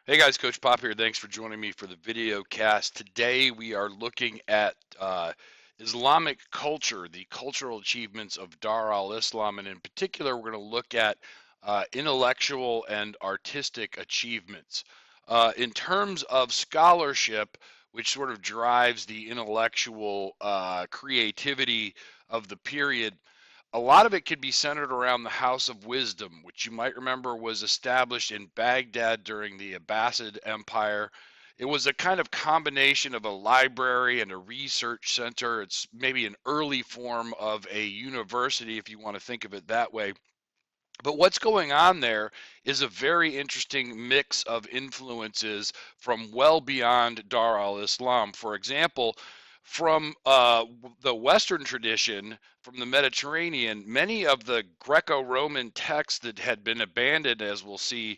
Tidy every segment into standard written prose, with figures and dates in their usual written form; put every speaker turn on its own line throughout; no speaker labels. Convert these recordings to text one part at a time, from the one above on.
Hey guys, Coach Pop here. Thanks for joining me for the video cast. Today we are looking at Islamic culture, the cultural achievements of Dar al-Islam, and in particular, we're going to look at intellectual and artistic achievements. In terms of scholarship, which sort of drives the intellectual creativity of the period, a lot of it could be centered around the House of Wisdom, which you might remember was established in Baghdad during the Abbasid Empire. It was a kind of combination of a library and a research center. It's maybe an early form of a university, if you want to think of it that way. But what's going on there is a very interesting mix of influences from well beyond Dar al Islam. For example, from the Western tradition, from the Mediterranean, many of the Greco Roman texts that had been abandoned, as we'll see,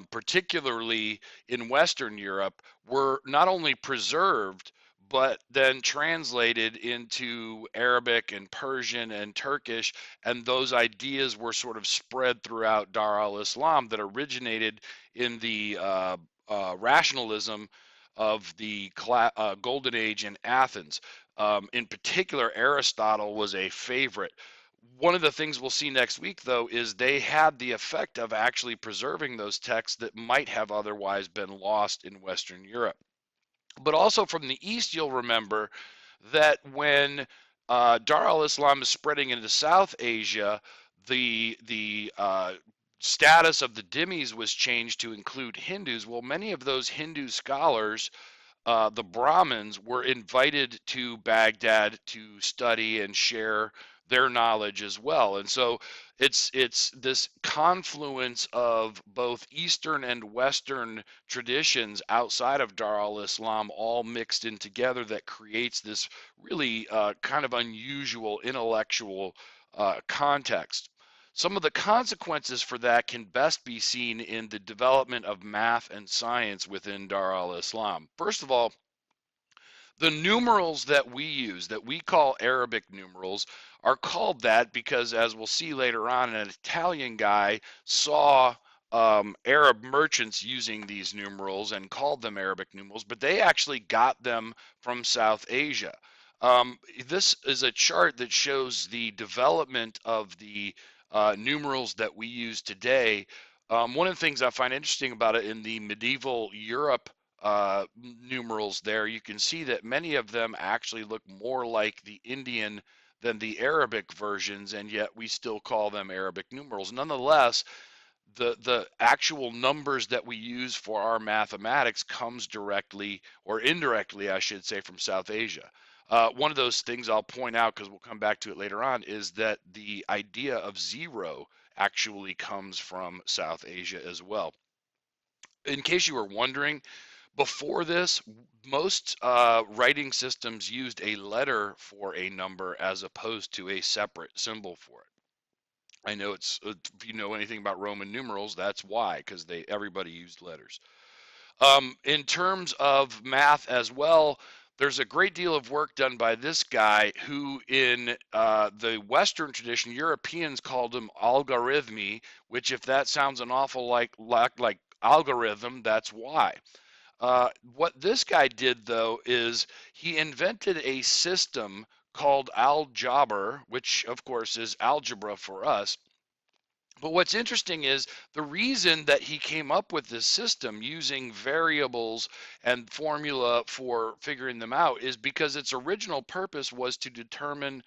particularly in Western Europe, were not only preserved but then translated into Arabic and Persian and Turkish, and those ideas were sort of spread throughout Dar al-Islam that originated in the rationalism of the Golden Age in Athens. In particular, Aristotle was a favorite. One of the things we'll see next week, though, is they had the effect of actually preserving those texts that might have otherwise been lost in Western Europe. But also from the East, you'll remember that when Dar al-Islam is spreading into South Asia, the status of the dhimmis was changed to include Hindus. Well, many of those Hindu scholars, the Brahmins, were invited to Baghdad to study and share their knowledge as well. And so it's this confluence of both Eastern and Western traditions outside of Dar al-Islam all mixed in together that creates this really kind of unusual intellectual context. Some of the consequences for that can best be seen in the development of math and science within Dar al-Islam. First of all, the numerals that we use, that we call Arabic numerals, are called that because, as we'll see later on, an Italian guy saw Arab merchants using these numerals and called them Arabic numerals, but they actually got them from South Asia. This is a chart that shows the development of the numerals that we use today. One of the things I find interesting about it in the medieval Europe numerals there, you can see that many of them actually look more like the Indian than the Arabic versions, and yet we still call them Arabic numerals. Nonetheless, the actual numbers that we use for our mathematics comes directly or indirectly, I should say, from South Asia. One of those things I'll point out, because we'll come back to it later on, is that the idea of zero actually comes from South Asia as well. In case you were wondering, before this, most writing systems used a letter for a number as opposed to a separate symbol for it. I know if you know anything about Roman numerals, that's why, because everybody used letters. In terms of math as well, there's a great deal of work done by this guy who, in the Western tradition, Europeans called him algorithmy, which, if that sounds an awful like algorithm, that's why. What this guy did, though, is he invented a system called algebra, which, of course, is algebra for us. But what's interesting is the reason that he came up with this system using variables and formula for figuring them out is because its original purpose was to determine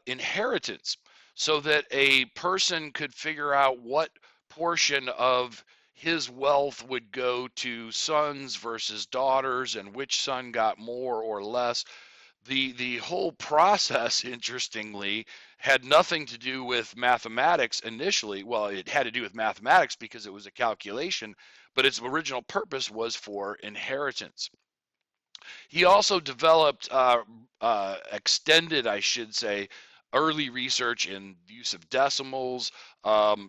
inheritance so that a person could figure out what portion of his wealth would go to sons versus daughters and which son got more or less. The whole process, interestingly, had nothing to do with mathematics initially. Well, it had to do with mathematics because it was a calculation, but its original purpose was for inheritance. He also developed extended, I should say, early research in the use of decimals,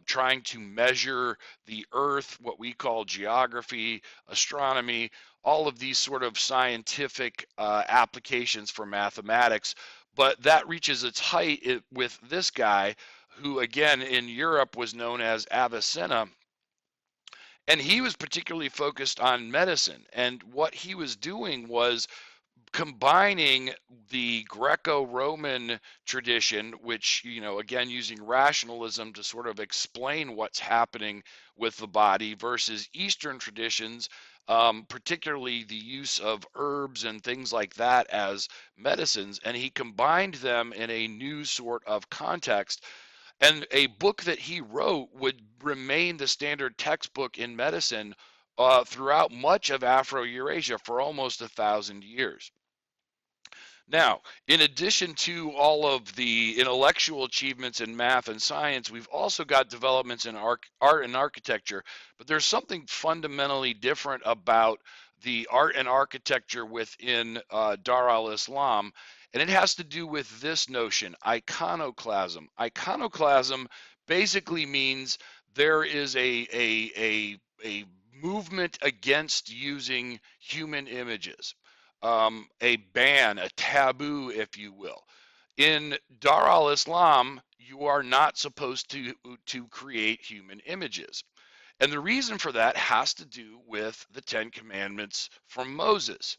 trying to measure the Earth, what we call geography, astronomy, all of these sort of scientific applications for mathematics. But that reaches its height with this guy, who again in Europe was known as Avicenna, And he was particularly focused on medicine. And what he was doing was combining the Greco-Roman tradition, which, again, using rationalism to sort of explain what's happening with the body, versus Eastern traditions, particularly the use of herbs and things like that as medicines. And he combined them in a new sort of context. And a book that he wrote would remain the standard textbook in medicine throughout much of Afro-Eurasia for almost 1,000 years. Now, in addition to all of the intellectual achievements in math and science, we've also got developments in art and architecture. But there's something fundamentally different about the art and architecture within Dar al-Islam, and it has to do with this notion, iconoclasm. Iconoclasm basically means there is a movement against using human images, a ban, a taboo, if you will. In Dar al-Islam, you are not supposed to create human images. And the reason for that has to do with the Ten Commandments from Moses.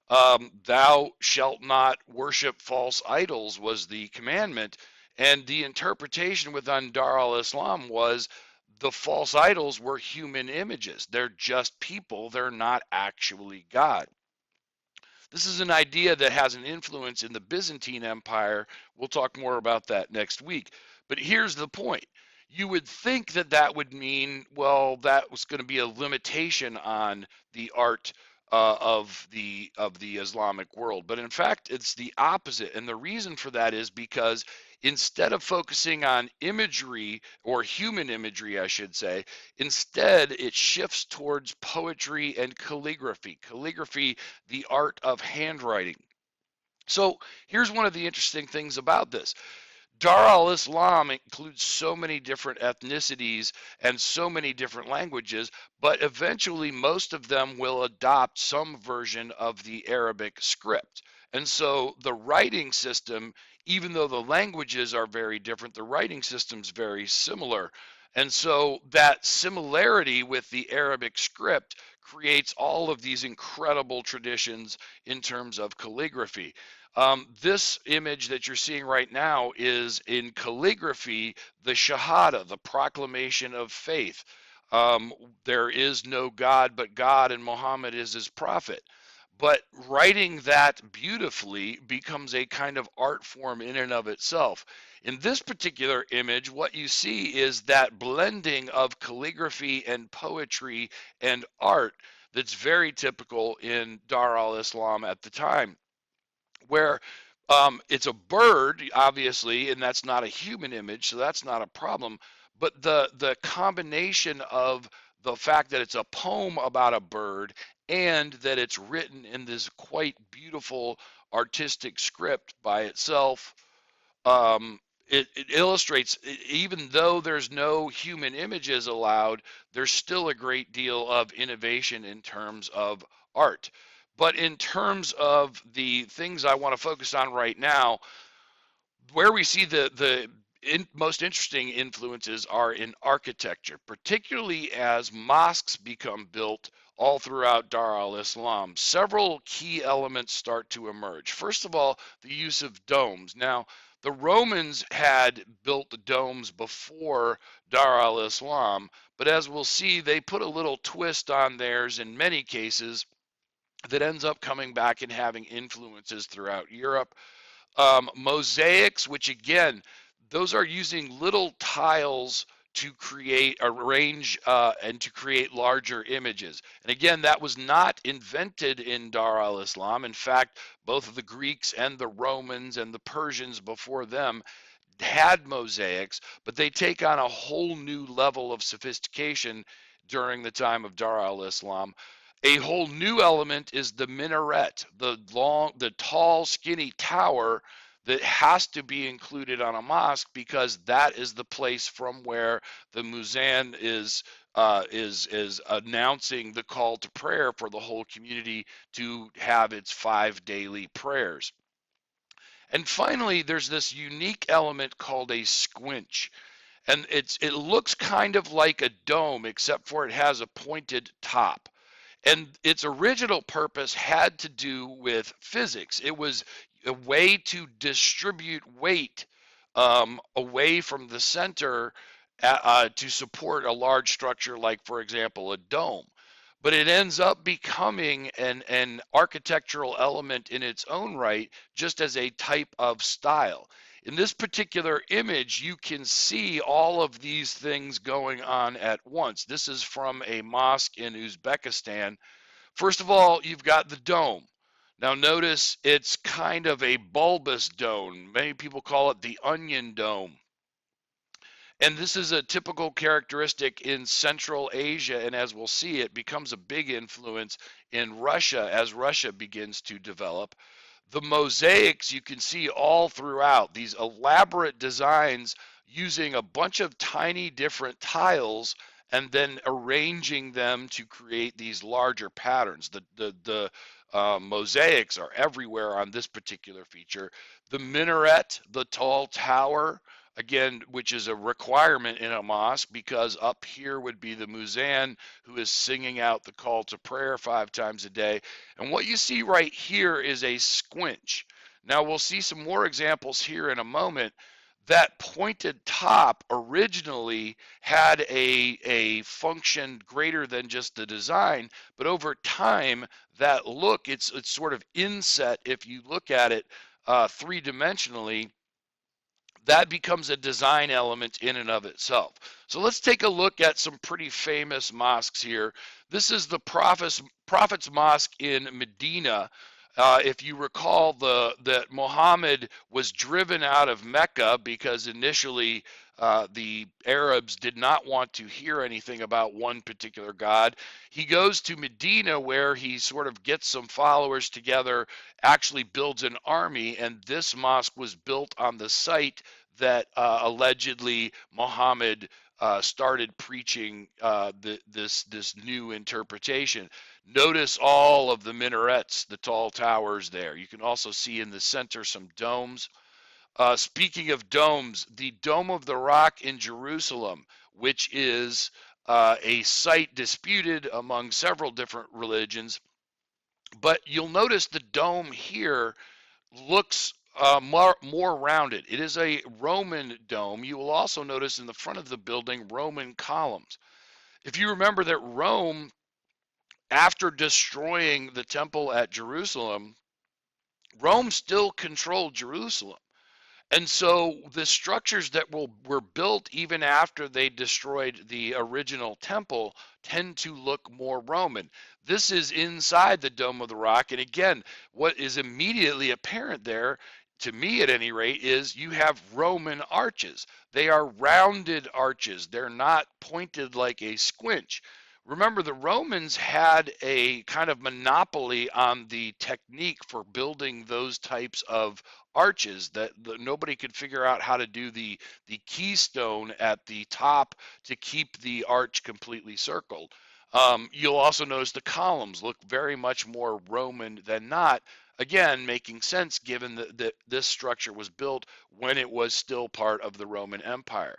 Thou shalt not worship false idols was the commandment. And the interpretation within Dar al-Islam was the false idols were human images. They're just people, they're not actually God. This is an idea that has an influence in the Byzantine Empire. We'll talk more about that next week. But here's the point. You would think that that would mean, well, that was going to be a limitation on the art of the Islamic world. But in fact, it's the opposite. And the reason for that is because instead of focusing on imagery, or human imagery, I should say, instead it shifts towards poetry and calligraphy. Calligraphy, the art of handwriting. So here's one of the interesting things about this. Dar al-Islam includes so many different ethnicities and so many different languages, but eventually most of them will adopt some version of the Arabic script. And so the writing system, even though the languages are very different, the writing system's very similar. And so that similarity with the Arabic script creates all of these incredible traditions in terms of calligraphy. This image that you're seeing right now is in calligraphy, the Shahada, the proclamation of faith. Um, there is no God but God, and Muhammad is his prophet. But writing that beautifully becomes a kind of art form in and of itself. In this particular image, what you see is that blending of calligraphy and poetry and art that's very typical in Dar al-Islam at the time, where it's a bird, obviously, and that's not a human image, so that's not a problem. But the combination of the fact that it's a poem about a bird and that it's written in this quite beautiful artistic script by itself, um, it illustrates, even though there's no human images allowed, there's still a great deal of innovation in terms of art. But in terms of the things I want to focus on right now, where we see the most interesting influences are in architecture, particularly as mosques become built all throughout Dar al-Islam. Several key elements start to emerge. First of all, the use of domes. Now, the Romans had built the domes before Dar al-Islam, but as we'll see, they put a little twist on theirs in many cases that ends up coming back and having influences throughout Europe. Mosaics, which again, those are using little tiles to create, arrange, and to create larger images. And again, that was not invented in Dar al-Islam. In fact, both of the Greeks and the Romans and the Persians before them had mosaics, but they take on a whole new level of sophistication during the time of Dar al-Islam. A whole new element is the minaret, the tall, skinny tower that has to be included on a mosque, because that is the place from where the muezzin is announcing the call to prayer for the whole community to have its 5 daily prayers. And finally, there's this unique element called a squinch. and it looks kind of like a dome, except for it has a pointed top. And its original purpose had to do with physics. It was a way to distribute weight away from the center to support a large structure like, for example, a dome. But it ends up becoming an architectural element in its own right, just as a type of style. In this particular image, you can see all of these things going on at once. This is from a mosque in Uzbekistan. First of all, you've got the dome. Now notice it's kind of a bulbous dome. Many people call it the onion dome. And this is a typical characteristic in Central Asia, and as we'll see, it becomes a big influence in Russia as Russia begins to develop. The mosaics you can see all throughout, these elaborate designs using a bunch of tiny different tiles and then arranging them to create these larger patterns. The mosaics are everywhere on this particular feature. The minaret, the tall tower, again, which is a requirement in a mosque, because up here would be the muezzin who is singing out the call to prayer 5 times a day. And what you see right here is a squinch. Now we'll see some more examples here in a moment. That pointed top originally had a function greater than just the design, but over time, that look, it's sort of inset. If you look at it three-dimensionally, that becomes a design element in and of itself. So let's take a look at some pretty famous mosques here. This is the Prophet's Mosque in Medina. If you recall, that Muhammad was driven out of Mecca because initially the Arabs did not want to hear anything about one particular god. He goes to Medina, where he sort of gets some followers together, actually builds an army, and this mosque was built on the site that allegedly Muhammad started preaching this new interpretation. Notice all of the minarets, the tall towers there. You can also see in the center some domes. Speaking of domes, the Dome of the Rock in Jerusalem, which is a site disputed among several different religions, but you'll notice the dome here looks more rounded. It is a Roman dome. You will also notice in the front of the building Roman columns. If you remember that Rome, after destroying the temple at Jerusalem, Rome still controlled Jerusalem. And so the structures that were built even after they destroyed the original temple tend to look more Roman. This is inside the Dome of the Rock. And again, what is immediately apparent there, to me at any rate, is you have Roman arches. They are rounded arches. They're not pointed like a squinch. Remember, the Romans had a kind of monopoly on the technique for building those types of arches, that nobody could figure out how to do the keystone at the top to keep the arch completely circled. You'll also notice the columns look very much more Roman than not. Again, making sense given that this structure was built when it was still part of the Roman Empire.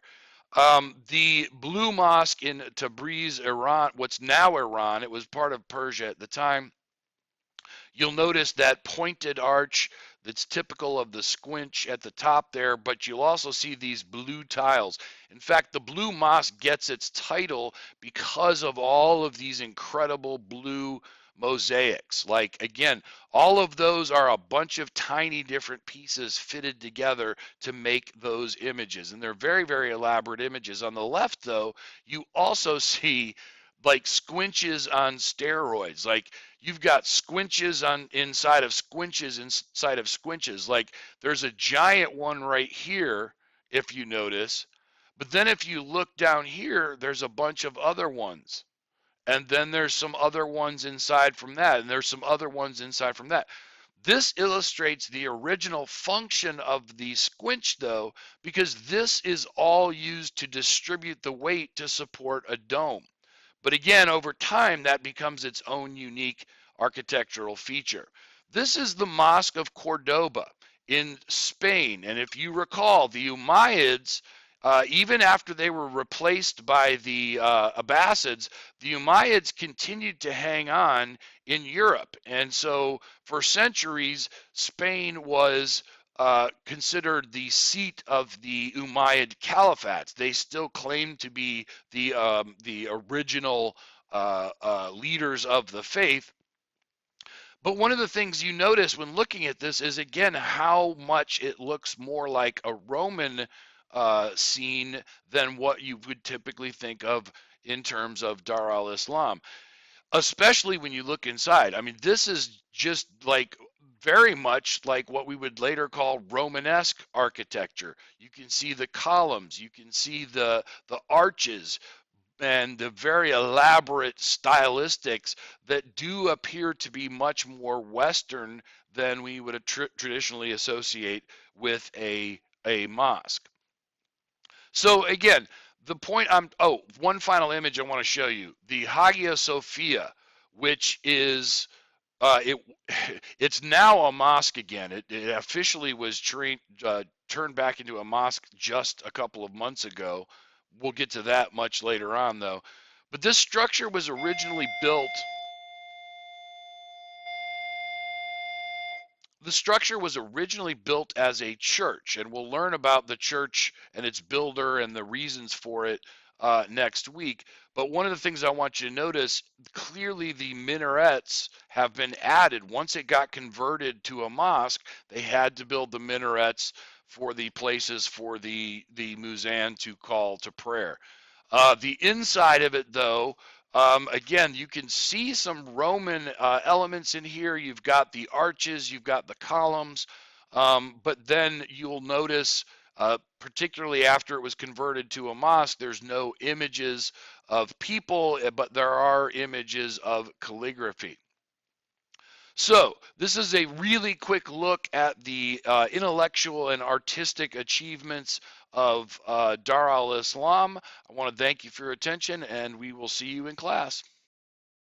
The Blue Mosque in Tabriz, Iran, what's now Iran, it was part of Persia at the time. You'll notice that pointed arch that's typical of the squinch at the top there, but you'll also see these blue tiles. In fact, the Blue Mosque gets its title because of all of these incredible blue mosaics. Like, again, all of those are a bunch of tiny different pieces fitted together to make those images. And they're very, very elaborate images. On the left, though, you also see like squinches on steroids. Like, you've got squinches on inside of squinches inside of squinches. Like, there's a giant one right here, if you notice. But then if you look down here, there's a bunch of other ones. And then there's some other ones inside from that. And there's some other ones inside from that. This illustrates the original function of the squinch, though, because this is all used to distribute the weight to support a dome. But again, over time, that becomes its own unique architectural feature. This is the Mosque of Cordoba in Spain. And if you recall, the Umayyads Even after they were replaced by the Abbasids, the Umayyads continued to hang on in Europe. And so for centuries, Spain was considered the seat of the Umayyad Caliphates. They still claimed to be the original leaders of the faith. But one of the things you notice when looking at this is, again, how much it looks more like a Roman scene than what you would typically think of in terms of Dar al-Islam, especially when you look inside. I mean, this is just like very much like what we would later call Romanesque architecture. You can see the columns, you can see the arches, and the very elaborate stylistics that do appear to be much more Western than we would traditionally associate with a mosque. So again, the point one final image I want to show you, the Hagia Sophia, which is it it's now a mosque again. It officially was turned back into a mosque just a couple of months ago. We'll get to that much later on, though. But this structure was originally built. The structure was originally built as a church, and we'll learn about the church and its builder and the reasons for it next week. But one of the things I want you to notice, clearly the minarets have been added. Once it got converted to a mosque, they had to build the minarets for the places for the muezzin to call to prayer. The inside of it, though, again, you can see some Roman elements in here. You've got the arches, you've got the columns, but then you'll notice, particularly after it was converted to a mosque, there's no images of people, but there are images of calligraphy. So this is a really quick look at the intellectual and artistic achievements of Dar al-Islam. I want to thank you for your attention, and we will see you in class.